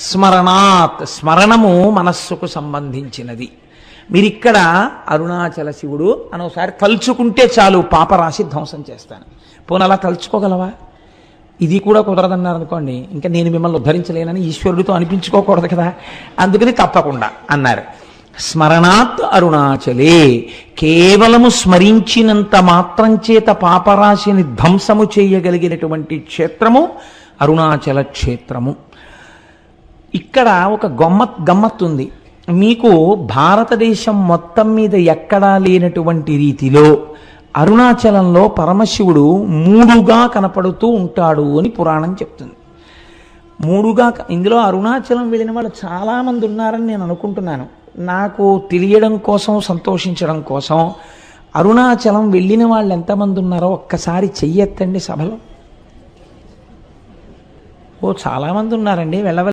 స్మరణాత్, స్మరణము మనస్సుకు సంబంధించినది. మీరిక్కడ అరుణాచల శివుడు అని ఒకసారి తలుచుకుంటే చాలు, పాపరాశి ధ్వంసం చేస్తాను. పోనీ అలా తలుచుకోగలవా? ఇది కూడా కుదరదన్నారు అనుకోండి, ఇంకా నేను మిమ్మల్ని ఉద్ధరించలేనని ఈశ్వరుడితో అనిపించుకోకూడదు కదా, అందుకని తప్పకుండా అన్నారు. స్మరణాత్ అరుణాచలే, కేవలము స్మరించినంత మాత్రం చేత పాపరాశిని ధ్వంసము చేయగలిగినటువంటి క్షేత్రము అరుణాచల క్షేత్రము. ఇక్కడ ఒక గమ్మత్తుంది. మీకు భారతదేశం మొత్తం మీద ఎక్కడా లేనటువంటి రీతిలో అరుణాచలంలో పరమశివుడు మూడుగా కనపడుతూ ఉంటాడు అని పురాణం చెప్తుంది. మూడుగా, ఇందులో అరుణాచలం వెళ్ళిన వాళ్ళు చాలామంది ఉన్నారని నేను అనుకుంటున్నాను. నాకు తెలియడం కోసం, సంతోషించడం కోసం, అరుణాచలం వెళ్ళిన వాళ్ళు ఎంతమంది ఉన్నారో ఒక్కసారి చెయ్యెత్తండి సభలో. ఓ చాలామంది ఉన్నారండి, వెళ్ళవలసి